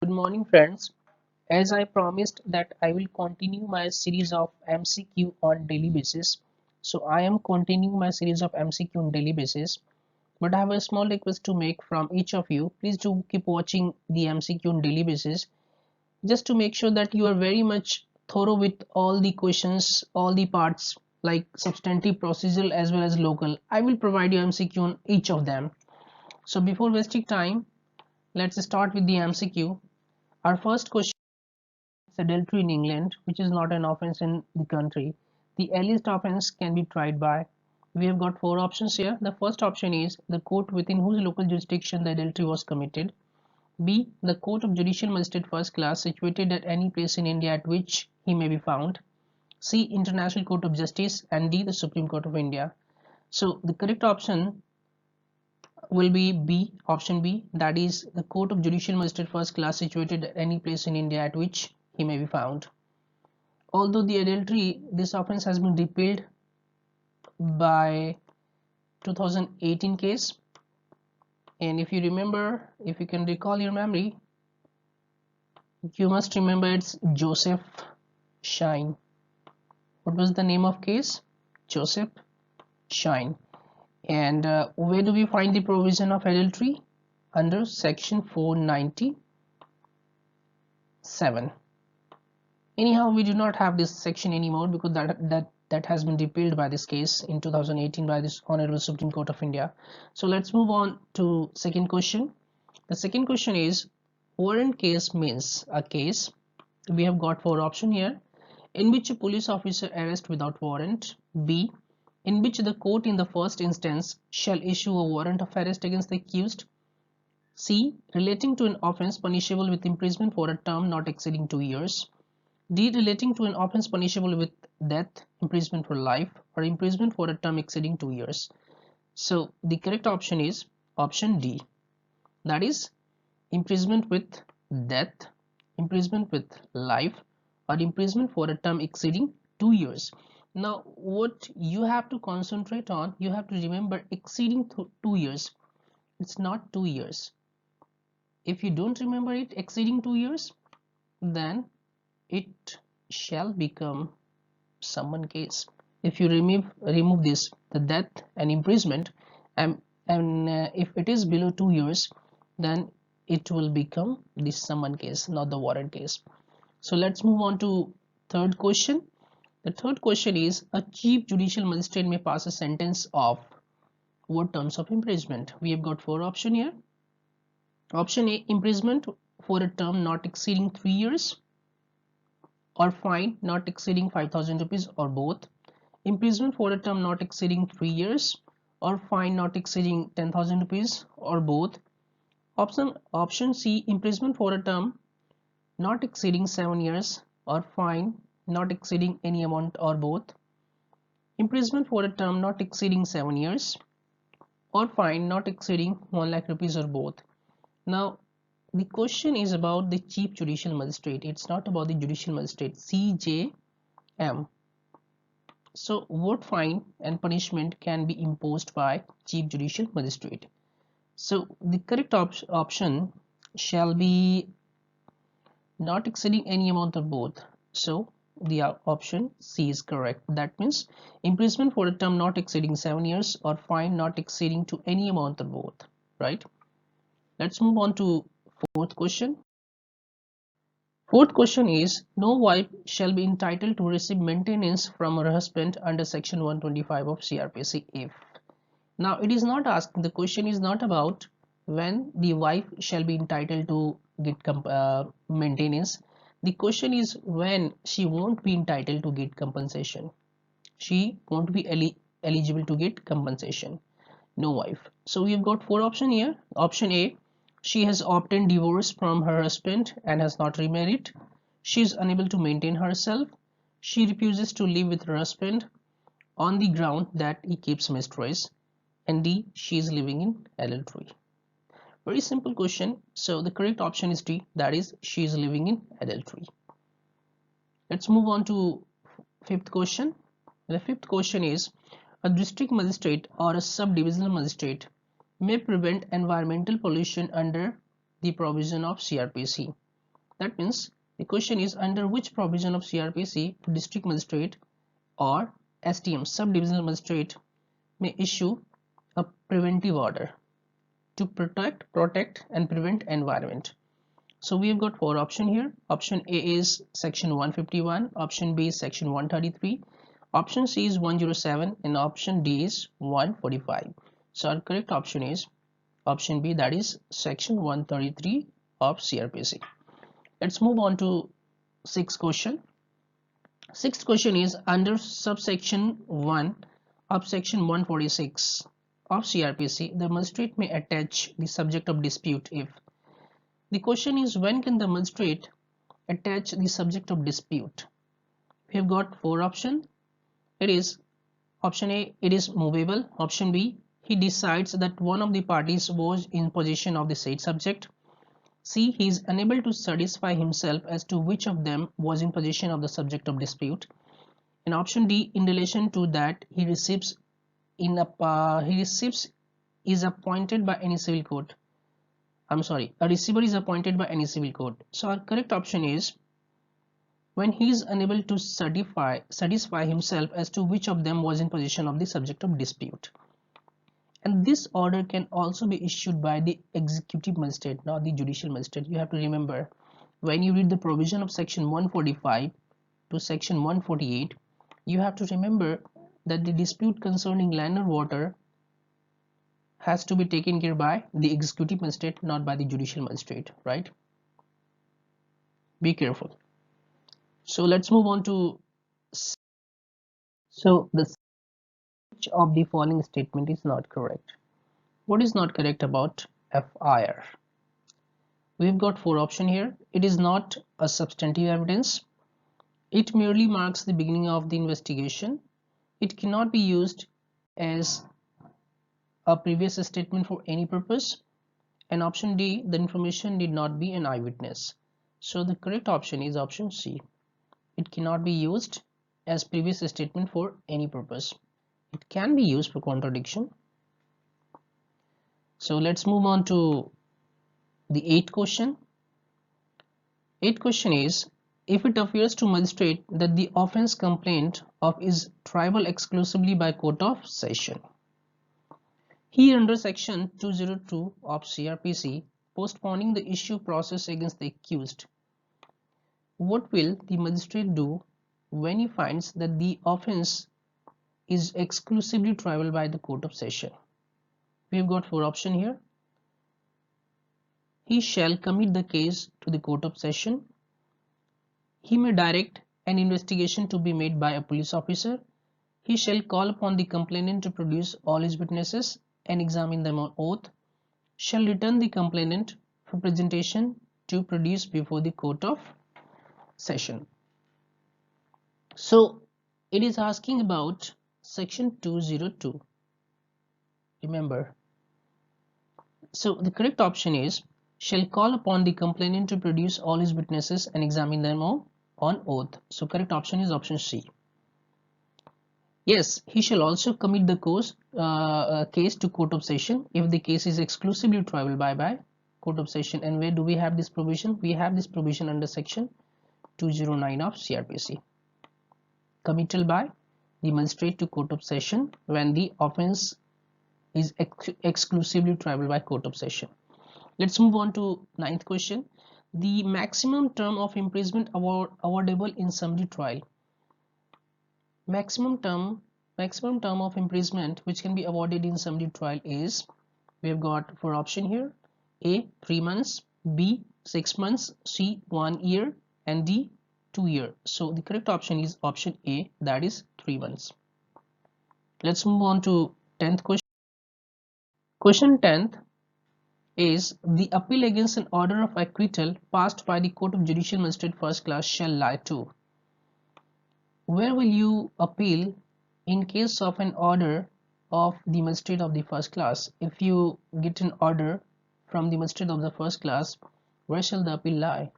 Good morning, friends. As I promised that I will continue my series of MCQ on daily basis. So I am continuing my series of MCQ on daily basis. But I have a small request to make from each of you. Please do keep watching the MCQ on daily basis just to make sure that you are very much thorough with all the questions, all the parts like substantive, procedural as well as local. I will provide you MCQ on each of them. So before wasting time, let's start with the MCQ. Our first question is adultery in England, which is not an offence in the country. The earliest offence can be tried by. We have got four options here. The first option is the court within whose local jurisdiction the adultery was committed. B. The court of judicial magistrate first class situated at any place in India at which he may be found. C. International Court of Justice. And D. The Supreme Court of India. So the correct option will be B, option B, that is the court of judicial magistrate first class situated at any place in India at which he may be found. Although the adultery, this offence has been repealed by 2018 case, and if you remember, if you can recall your memory, you must remember it's Joseph Shine. What was the name of case? Joseph Shine. And where do we find the provision of adultery? Under section 497. Anyhow, we do not have this section anymore because that has been repealed by this case in 2018 by this Honorable Supreme Court of India. So let's move on to second question. The second question is, warrant case means a case. We have got four options here. In which a police officer arrests without warrant. B. In which the court in the first instance shall issue a warrant of arrest against the accused. C. Relating to an offence punishable with imprisonment for a term not exceeding 2 years. D. Relating to an offence punishable with death, imprisonment for life, or imprisonment for a term exceeding 2 years. So the correct option is option D, that is imprisonment with death, imprisonment with life, or imprisonment for a term exceeding 2 years. Now what you have to concentrate on, you have to remember exceeding 2 years. It's not 2 years. If you don't remember it exceeding 2 years, then it shall become summon case. If you remove this, the death and imprisonment, and if it is below 2 years, then it will become the summon case, not the warrant case. So let's move on to third question. The third question is, a chief judicial magistrate may pass a sentence of what terms of imprisonment? We have got four options here. Option A, imprisonment for a term not exceeding 3 years, or fine not exceeding 5,000 rupees, or both. Imprisonment for a term not exceeding 3 years, or fine not exceeding 10,000 rupees, or both. Option C, imprisonment for a term not exceeding 7 years, or fine not exceeding any amount, or both. Imprisonment for a term not exceeding 7 years, or fine not exceeding 1 lakh rupees, or both. Now the question is about the chief judicial magistrate. It's not about the judicial magistrate, CJM. So what fine and punishment can be imposed by chief judicial magistrate? So the correct option shall be not exceeding any amount of both. So the option C is correct. That means imprisonment for a term not exceeding 7 years, or fine not exceeding to any amount of both, right? Let's move on to fourth question. Fourth question is, no wife shall be entitled to receive maintenance from her husband under section 125 of CRPC if. Now it is not asking, the question is not about when the wife shall be entitled to get maintenance. The question is when she won't be entitled to get compensation. She won't be eligible to get compensation. No wife. So we've got four options here. Option A, she has obtained divorce from her husband and has not remarried. She is unable to maintain herself. She refuses to live with her husband on the ground that he keeps mistress. And D, she is living in adultery. Very simple question. So the correct option is D, that is she is living in adultery. Let's move on to fifth question. The fifth question is, a district magistrate or a sub-divisional magistrate may prevent environmental pollution under the provision of CRPC. That means the question is, under which provision of CRPC district magistrate or SDM subdivisional magistrate may issue a preventive order to protect and prevent environment. So we have got four options here. Option A is section 151, option B is section 133, option C is 107, and option D is 145. So our correct option is option B, that is section 133 of CRPC. Let's move on to sixth question. Sixth question is, under subsection 1 of section 146 of CRPC, the magistrate may attach the subject of dispute if. The question is, when can the magistrate attach the subject of dispute? We have got four options. It is option A, it is movable. Option B, he decides that one of the parties was in possession of the said subject. C, he is unable to satisfy himself as to which of them was in possession of the subject of dispute. And option D, in relation to that, he receives is appointed by any civil court. A receiver is appointed by any civil court. So our correct option is when he is unable to satisfy himself as to which of them was in possession of the subject of dispute. And this order can also be issued by the executive magistrate, not the judicial magistrate. You have to remember, when you read the provision of section 145 to section 148, you have to remember that the dispute concerning land or water has to be taken care by the executive magistrate, not by the judicial magistrate, right? Be careful. So let's move on to, so the which of the following statement is not correct. What is not correct about FIR? We've got four options here. It is not a substantive evidence. It merely marks the beginning of the investigation. It cannot be used as a previous statement for any purpose. And option D, the information need not be an eyewitness. So the correct option is option C. It cannot be used as previous statement for any purpose. It can be used for contradiction. So let's move on to the eighth question. Eighth question is, if it appears to magistrate that the offence complained of is triable exclusively by court of session. Here under section 202 of CRPC, postponing the issue process against the accused, what will the magistrate do when he finds that the offence is exclusively triable by the court of session? We have got four options here. He shall commit the case to the court of session. He may direct an investigation to be made by a police officer. He shall call upon the complainant to produce all his witnesses and examine them on oath. Shall return the complainant for presentation to produce before the court of session. So it is asking about section 202. Remember. So the correct option is shall call upon the complainant to produce all his witnesses and examine them on oath. So correct option is option C. Yes, he shall also commit the case to court of session if the case is exclusively triable by court of session. And where do we have this provision? We have this provision under section 209 of CRPC. Committal by the magistrate to court of session when the offence is exclusively triable by court of session. Let's move on to ninth question. The maximum term of imprisonment awardable in summary trial. Maximum term of imprisonment which can be awarded in summary trial is, we have got four options here. A, 3 months, B, 6 months, C, 1 year, and D, 2 years. So the correct option is option A, that is 3 months. Let's move on to 10th question. Question 10th is, the appeal against an order of acquittal passed by the Court of Judicial Magistrate First Class shall lie to. Where will you appeal in case of an order of the magistrate of the first class? If you get an order from the magistrate of the first class, where shall the appeal lie?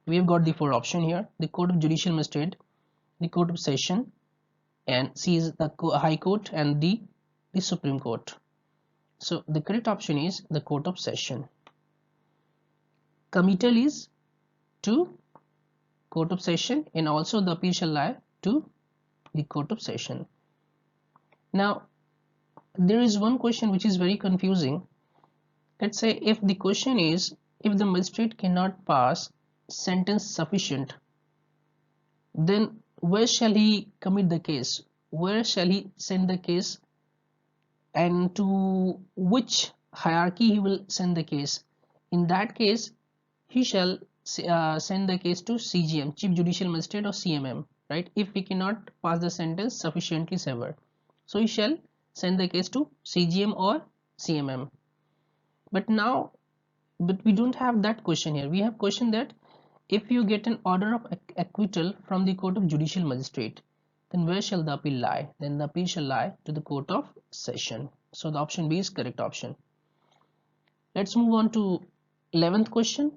We have got the four options here: the Court of Judicial Magistrate, the Court of Session, and C is the High Court, and D, the Supreme Court. So the correct option is the Court of Session. Committal is to court of session, and also the appeal shall lie to the court of session. Now there is one question which is very confusing. Let's say if the question is, if the magistrate cannot pass sentence sufficient, then where shall he commit the case? Where shall he send the case, and to which hierarchy he will send the case? In that case, he shall send the case to CJM, Chief Judicial Magistrate, or CMM, right? If he cannot pass the sentence sufficiently severe, so he shall send the case to CGM or CMM. But we don't have that question here. We have question that if you get an order of acquittal from the court of judicial magistrate, then where shall the appeal lie? Then the appeal shall lie to the court of session. So the option B is correct option. Let's move on to 11th question.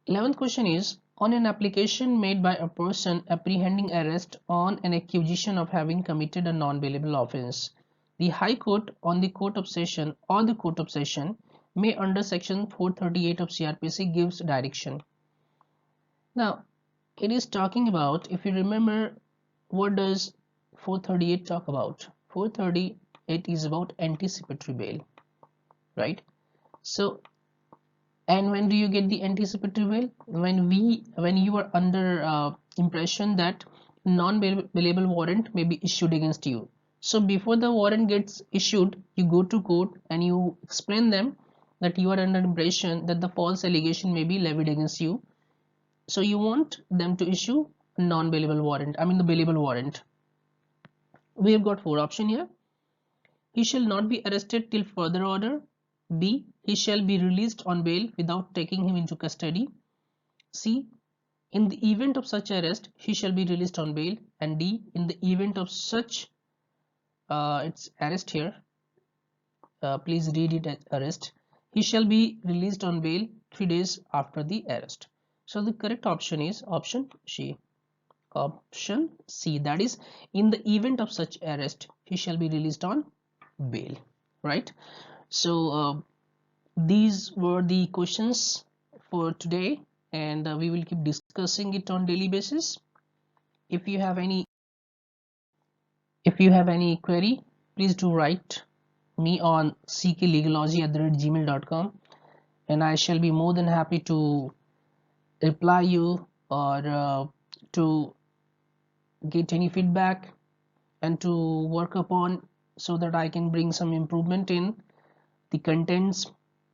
11th question is, on an application made by a person apprehending arrest on an accusation of having committed a non-bailable offence, the High Court on the Court of Session or the Court of Session may, under section 438 of CRPC, gives direction. Now it is talking about, if you remember, what does 438 talk about? 438 is about anticipatory bail, right? So, and when do you get the anticipatory bail? When you are under impression that non-bailable warrant may be issued against you. So before the warrant gets issued, you go to court and you explain them that you are under impression that the false allegation may be levied against you. So you want them to issue a non-bailable warrant, I mean the bailable warrant. We have got four options here. He shall not be arrested till further order. B. He shall be released on bail without taking him into custody. C. In the event of such arrest, he shall be released on bail. And D. In the event of such it's arrest here, please read it as arrest, he shall be released on bail 3 days after the arrest. So the correct option is option C. Option C, that is, in the event of such arrest, he shall be released on bail, right? So these were the questions for today, and we will keep discussing it on daily basis. If you have any query, please do write me on cklegalogy@gmail.com, and I shall be more than happy to reply you or to get any feedback and to work upon, so that I can bring some improvement in the contents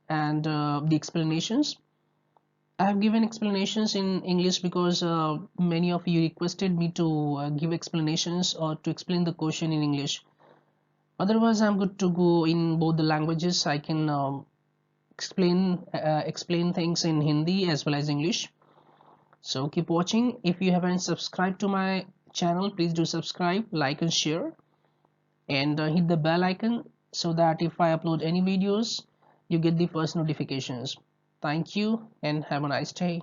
and the explanations. I have given explanations in English because many of you requested me to give explanations or to explain the question in English. Otherwise, I'm good to go in both the languages. I can explain things in Hindi as well as English. So keep watching. If you haven't subscribed to my channel, please do subscribe, like and share, and hit the bell icon so that if I upload any videos, you get the first notifications. Thank you and have a nice day.